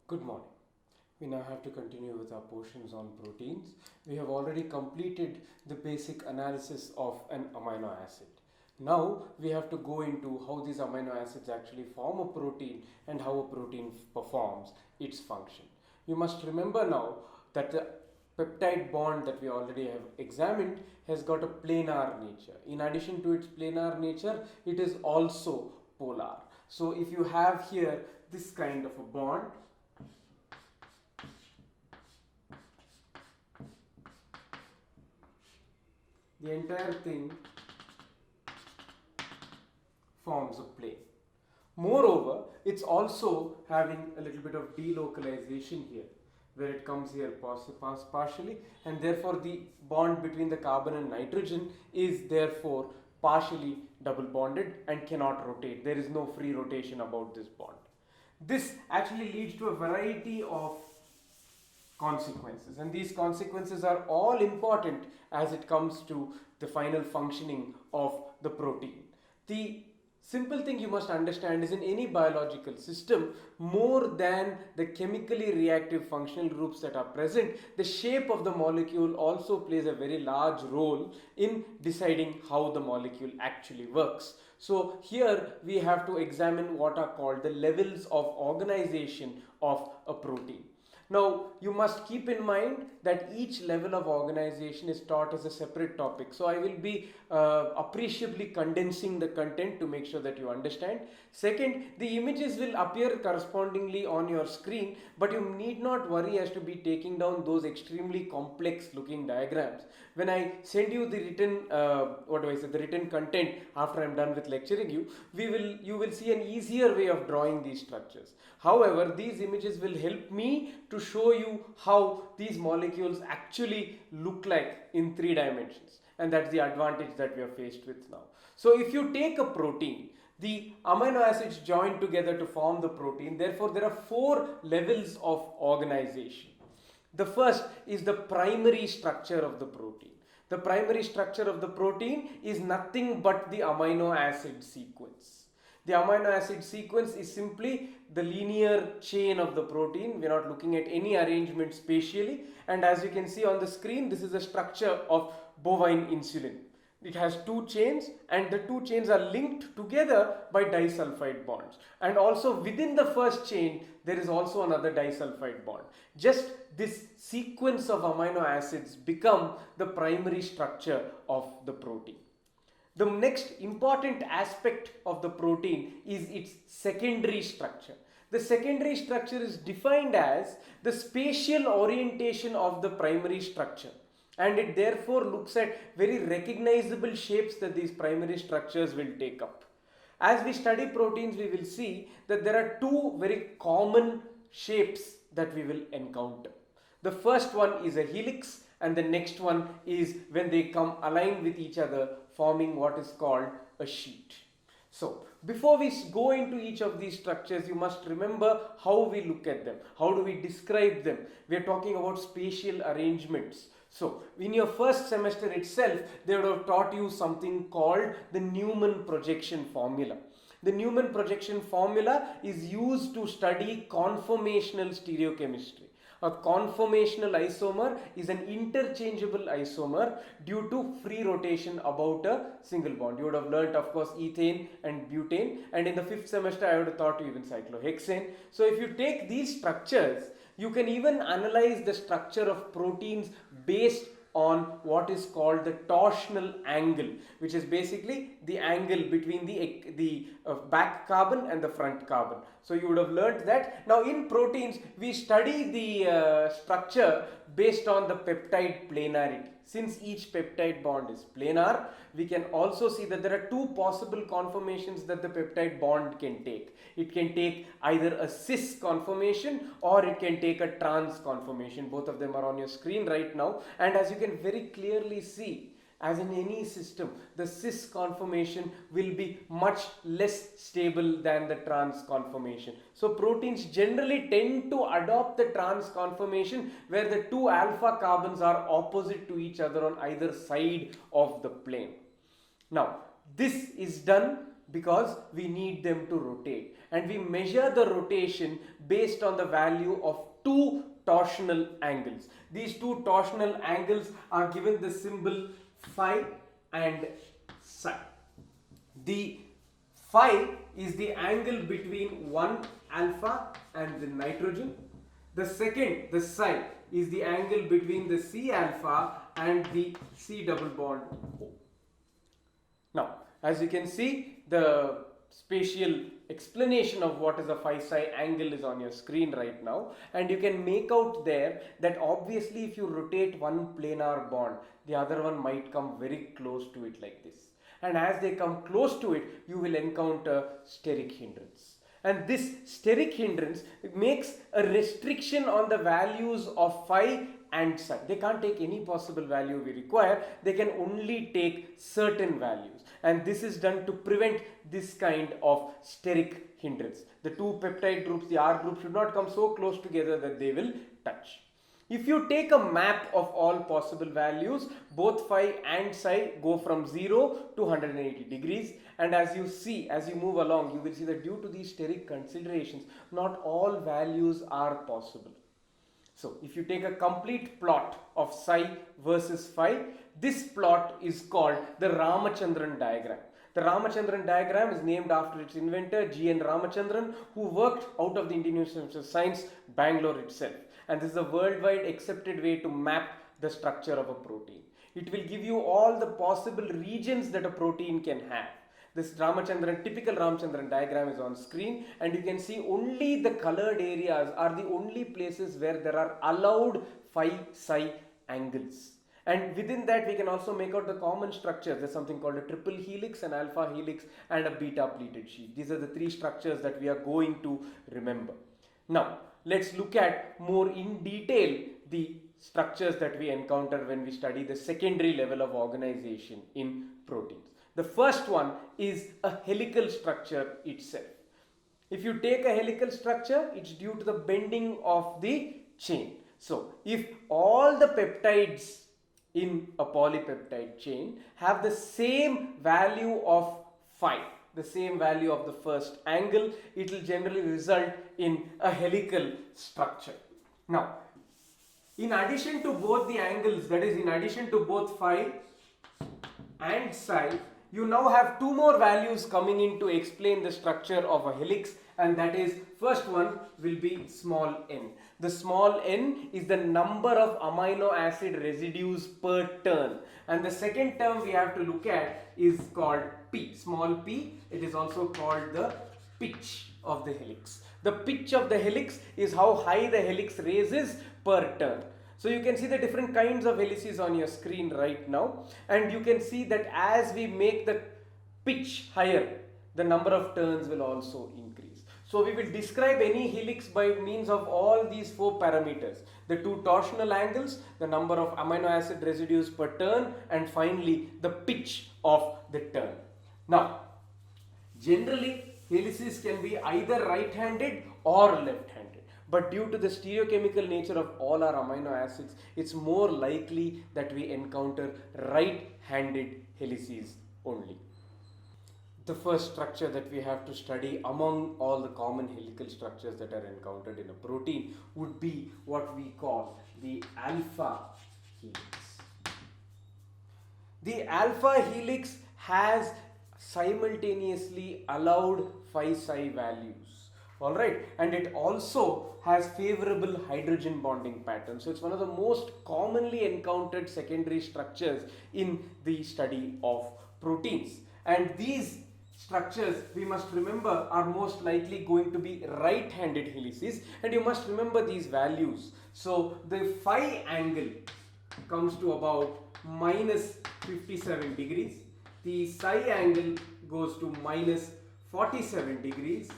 Good morning. We now have to continue with our portions on proteins. We have already completed the basic analysis of an amino acid. Now we have to go into how these amino acids actually form a protein and how a protein performs its function. You must remember now that the peptide bond that we already have examined has got a planar nature. In addition to its planar nature, it is also polar. So if you have here this kind of a bond, the entire thing forms a plane. Moreover, it's also having a little bit of delocalization here, where it comes here partially, and therefore the bond between the carbon and nitrogen is therefore partially double bonded and cannot rotate. There is no free rotation about this bond. This actually leads to a variety of consequences, and these consequences are all important as it comes to the final functioning of the protein. The simple thing you must understand is in any biological system, more than the chemically reactive functional groups that are present, the shape of the molecule also plays a very large role in deciding how the molecule actually works. So here we have to examine what are called the levels of organization of a protein. Now, you must keep in mind that each level of organization is taught as a separate topic. So, I will be appreciably condensing the content to make sure that you understand. Second, the images will appear correspondingly on your screen, but you need not worry as to be taking down those extremely complex looking diagrams. When I send you the written, the written content after I am done with lecturing you, you will see an easier way of drawing these structures. However, these images will help me to show you how these molecules actually look like in 3 dimensions, and that's the advantage that we are faced with now. So if you take a protein, the amino acids join together to form the protein. Therefore, there are 4 levels of organization. The first is the primary structure of the protein. The primary structure of the protein is nothing but the amino acid sequence. The amino acid sequence is simply the linear chain of the protein. We are not looking at any arrangement spatially, and as you can see on the screen, this is a structure of bovine insulin. It has 2 chains, and the 2 chains are linked together by disulfide bonds, and also within the first chain there is also another disulfide bond. Just this sequence of amino acids become the primary structure of the protein. The next important aspect of the protein is its secondary structure. The secondary structure is defined as the spatial orientation of the primary structure, and it therefore looks at very recognizable shapes that these primary structures will take up. As we study proteins, we will see that there are 2 very common shapes that we will encounter. The first one is a helix, and the next one is when they come aligned with each other, forming what is called a sheet. So, before we go into each of these structures, you must remember how we look at them. How do we describe them? We are talking about spatial arrangements. So, in your first semester itself, they would have taught you something called the Newman projection formula. The Newman projection formula is used to study conformational stereochemistry. A conformational isomer is an interchangeable isomer due to free rotation about a single bond. You would have learnt, of course, ethane and butane, and in the 5th semester I would have taught you even cyclohexane. So if you take these structures, you can even analyze the structure of proteins based on what is called the torsional angle, which is basically the angle between the back carbon and the front carbon. So you would have learnt that. Now in proteins, we study the structure based on the peptide planarity. Since each peptide bond is planar, we can also see that there are 2 possible conformations that the peptide bond can take. It can take either a cis conformation or it can take a trans conformation. Both of them are on your screen right now, and as you can very clearly see, as in any system, the cis conformation will be much less stable than the trans conformation. So proteins generally tend to adopt the trans conformation where the 2 alpha carbons are opposite to each other on either side of the plane. Now, this is done because we need them to rotate. and we measure the rotation based on the value of two torsional angles. These two torsional angles are given the symbol phi and psi. The phi is the angle between one alpha and the nitrogen. The second, the psi, is the angle between the C alpha and the C double bond O. Now, as you can see, the spatial explanation of what is a phi psi angle is on your screen right now, and you can make out there that obviously if you rotate one planar bond, the other one might come very close to it like this, and as they come close to it, you will encounter steric hindrance. And this steric hindrance makes a restriction on the values of phi and psi. They can't take any possible value we require, they can only take certain values, and this is done to prevent this kind of steric hindrance. The two peptide groups, the R group, should not come so close together that they will touch. If you take a map of all possible values, both phi and psi go from 0 to 180 degrees, and as you see, as you move along, you will see that due to these steric considerations, not all values are possible. So if you take a complete plot of psi versus phi, this plot is called the Ramachandran diagram. The Ramachandran diagram is named after its inventor, G.N. Ramachandran, who worked out of the Indian University of Science, Bangalore itself. And this is a worldwide accepted way to map the structure of a protein. It will give you all the possible regions that a protein can have. This Ramachandran, typical Ramachandran diagram is on screen, and you can see only the colored areas are the only places where there are allowed phi psi angles. And within that we can also make out the common structures. There's something called a triple helix, an alpha helix, and a beta pleated sheet. These are the three structures that we are going to remember. Now, let's look at more in detail the structures that we encounter when we study the secondary level of organization in proteins. The first one is a helical structure itself. If you take a helical structure, it's due to the bending of the chain. So, if all the peptides in a polypeptide chain have the same value of phi, the same value of the first angle, it will generally result in a helical structure. Now, in addition to both the angles, that is in addition to both phi and psi, you now have two more values coming in to explain the structure of a helix, and that is, first one will be small n. The small n is the number of amino acid residues per turn, and the second term we have to look at is called p, small p. It is also called the pitch of the helix. The pitch of the helix is how high the helix raises per turn. So you can see the different kinds of helices on your screen right now, and you can see that as we make the pitch higher, the number of turns will also increase. So we will describe any helix by means of all these four parameters: the two torsional angles, the number of amino acid residues per turn, and finally the pitch of the turn. Now, generally helices can be either right-handed or left-handed. But due to the stereochemical nature of all our amino acids, it's more likely that we encounter right-handed helices only. The first structure that we have to study among all the common helical structures that are encountered in a protein would be what we call the alpha helix. The alpha helix has simultaneously allowed phi psi values. Alright, and it also has favorable hydrogen bonding patterns. So it's one of the most commonly encountered secondary structures in the study of proteins. And these structures, we must remember, are most likely going to be right-handed helices, and you must remember these values. So the phi angle comes to about minus 57 degrees. The psi angle goes to minus 47 degrees.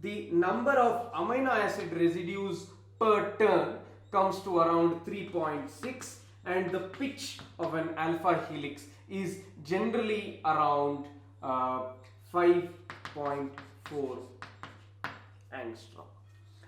The number of amino acid residues per turn comes to around 3.6, and the pitch of an alpha helix is generally around 5.4 angstrom.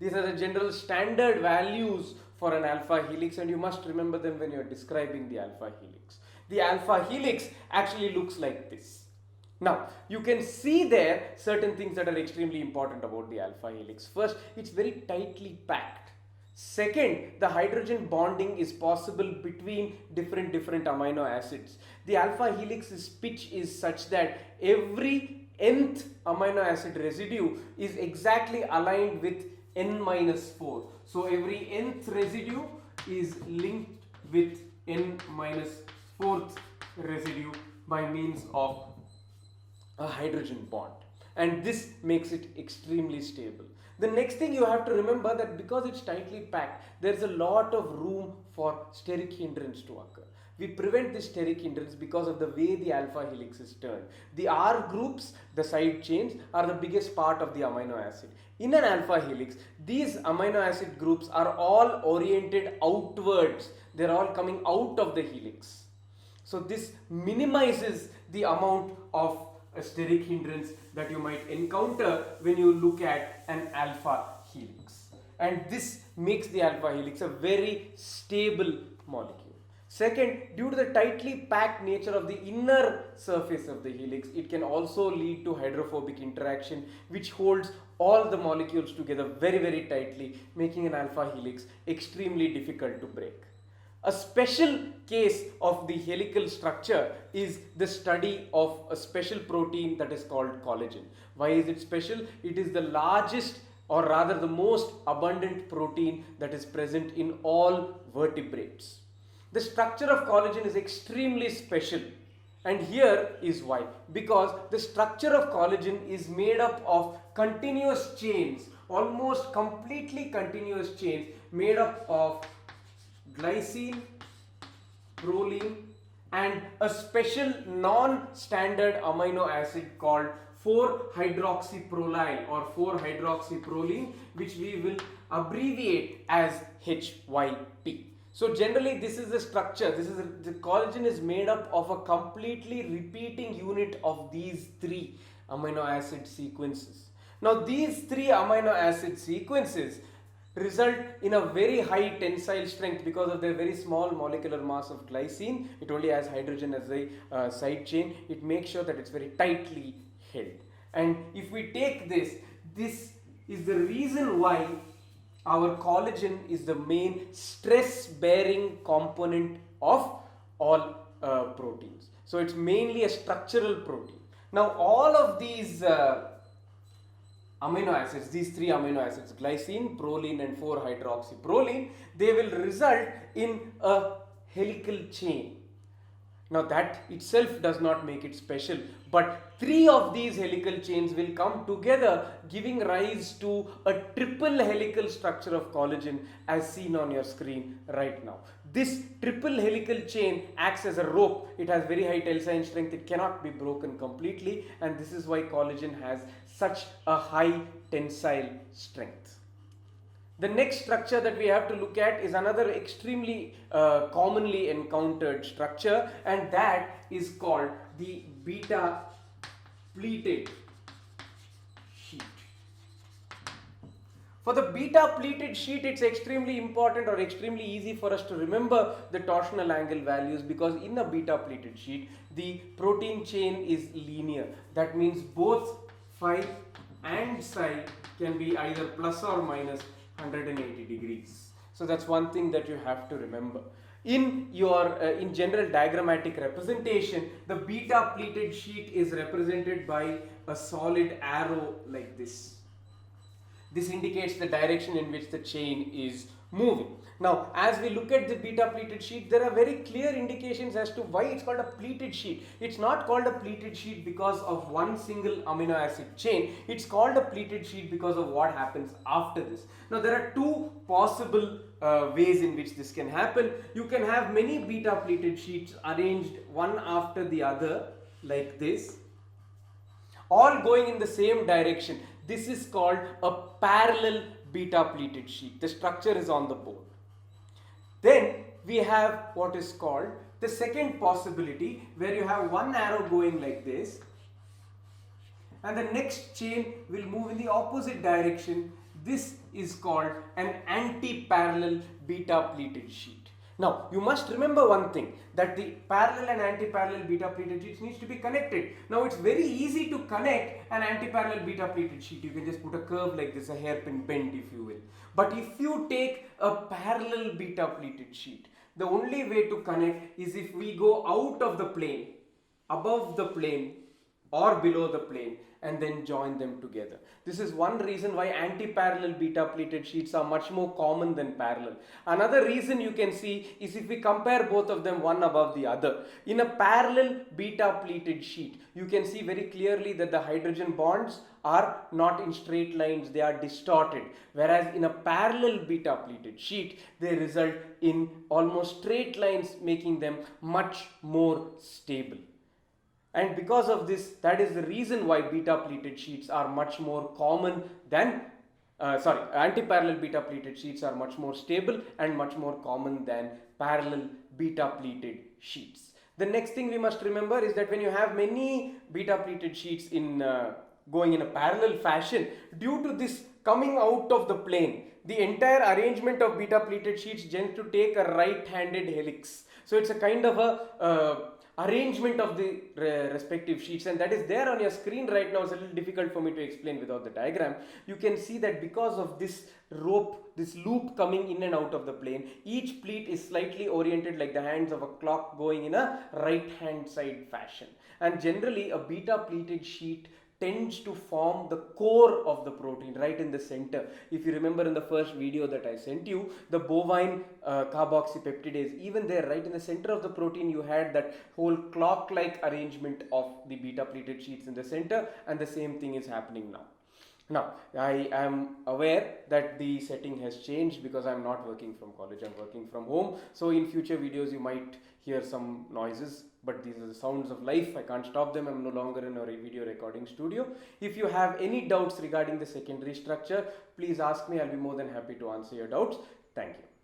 These are the general standard values for an alpha helix, and you must remember them when you are describing the alpha helix. The alpha helix actually looks like this. Now, you can see there certain things that are extremely important about the alpha helix. First, it's very tightly packed. Second, the hydrogen bonding is possible between different amino acids. The alpha helix's pitch is such that every nth amino acid residue is exactly aligned with n minus 4. So every nth residue is linked with n minus 4th residue by means of a hydrogen bond, and this makes it extremely stable. The next thing you have to remember that because it's tightly packed, there is a lot of room for steric hindrance to occur. We prevent this steric hindrance because of the way the alpha helix is turned. The R groups, the side chains, are the biggest part of the amino acid. In an alpha helix, these amino acid groups are all oriented outwards. They're all coming out of the helix. So this minimizes the amount of a steric hindrance that you might encounter when you look at an alpha helix, and this makes the alpha helix a very stable molecule. Second, due to the tightly packed nature of the inner surface of the helix, it can also lead to hydrophobic interaction, which holds all the molecules together very tightly, making an alpha helix extremely difficult to break. A special case of the helical structure is the study of a special protein that is called collagen. Why is it special? It is the largest, or rather the most abundant protein that is present in all vertebrates. The structure of collagen is extremely special, and here is why. Because the structure of collagen is made up of continuous chains, almost completely continuous chains made up of glycine, proline, and a special non-standard amino acid called 4-hydroxyprolyl or 4-hydroxyproline, which we will abbreviate as HYP. So generally this is the structure. The collagen is made up of a completely repeating unit of these 3 amino acid sequences. Now these 3 amino acid sequences result in a very high tensile strength because of their very small molecular mass of glycine. It only has hydrogen as a side chain. It makes sure that it's very tightly held. And if we take this is the reason why our collagen is the main stress bearing component of all proteins. So it's mainly a structural protein. Now all of these amino acids, these 3 amino acids, glycine, proline and 4-hydroxyproline, they will result in a helical chain. Now that itself does not make it special, but 3 of these helical chains will come together, giving rise to a triple helical structure of collagen as seen on your screen right now. This triple helical chain acts as a rope. It has very high tensile strength. It cannot be broken completely, and this is why collagen has such a high tensile strength. The next structure that we have to look at is another extremely commonly encountered structure, and that is called the beta pleated sheet. For the beta pleated sheet, it's extremely important or extremely easy for us to remember the torsional angle values, because in a beta pleated sheet, the protein chain is linear. That means both phi and psi can be either plus or minus 180 degrees. So that's one thing that you have to remember. In your in general diagrammatic representation, the beta pleated sheet is represented by a solid arrow like this. This indicates the direction in which the chain is moving. Now, as we look at the beta pleated sheet, there are very clear indications as to why it's called a pleated sheet. It's not called a pleated sheet because of one single amino acid chain. It's called a pleated sheet because of what happens after this. Now, there are 2 possible ways in which this can happen. You can have many beta pleated sheets arranged one after the other like this, all going in the same direction. This is called a parallel beta pleated sheet. The structure is on the board. Then we have what is called the second possibility, where you have one arrow going like this, and the next chain will move in the opposite direction. This is called an anti-parallel beta pleated sheet. Now, you must remember one thing, that the parallel and anti-parallel beta pleated sheets needs to be connected. Now, it's very easy to connect an anti-parallel beta pleated sheet. You can just put a curve like this, a hairpin bend if you will. But if you take a parallel beta pleated sheet, the only way to connect is if we go out of the plane, above the plane or below the plane, and then join them together. This is one reason why anti-parallel beta pleated sheets are much more common than parallel. Another reason you can see is if we compare both of them one above the other. In a parallel beta pleated sheet, you can see very clearly that the hydrogen bonds are not in straight lines, they are distorted. Whereas in a parallel beta pleated sheet, they result in almost straight lines, making them much more stable. And because of this, that is the reason why beta pleated sheets are much more common than anti-parallel beta pleated sheets are much more stable and much more common than parallel beta pleated sheets. The next thing we must remember is that when you have many beta pleated sheets in going in a parallel fashion, due to this coming out of the plane, the entire arrangement of beta pleated sheets tends to take a right-handed helix. So it's a kind of a arrangement of the respective sheets, and that is there on your screen right now. It's a little difficult for me to explain without the diagram. You can see that because of this rope, this loop coming in and out of the plane, each pleat is slightly oriented like the hands of a clock going in a right hand side fashion. And generally a beta pleated sheet tends to form the core of the protein right in the center. If you remember in the first video that I sent you, the bovine carboxypeptidase, even there right in the center of the protein, you had that whole clock-like arrangement of the beta pleated sheets in the center, and the same thing is happening now. Now, I am aware that the setting has changed because I am not working from college, I am working from home. So in future videos you might hear some noises, but these are the sounds of life. I can't stop them. I am no longer in a video recording studio. If you have any doubts regarding the secondary structure, please ask me. I'll be more than happy to answer your doubts. Thank you.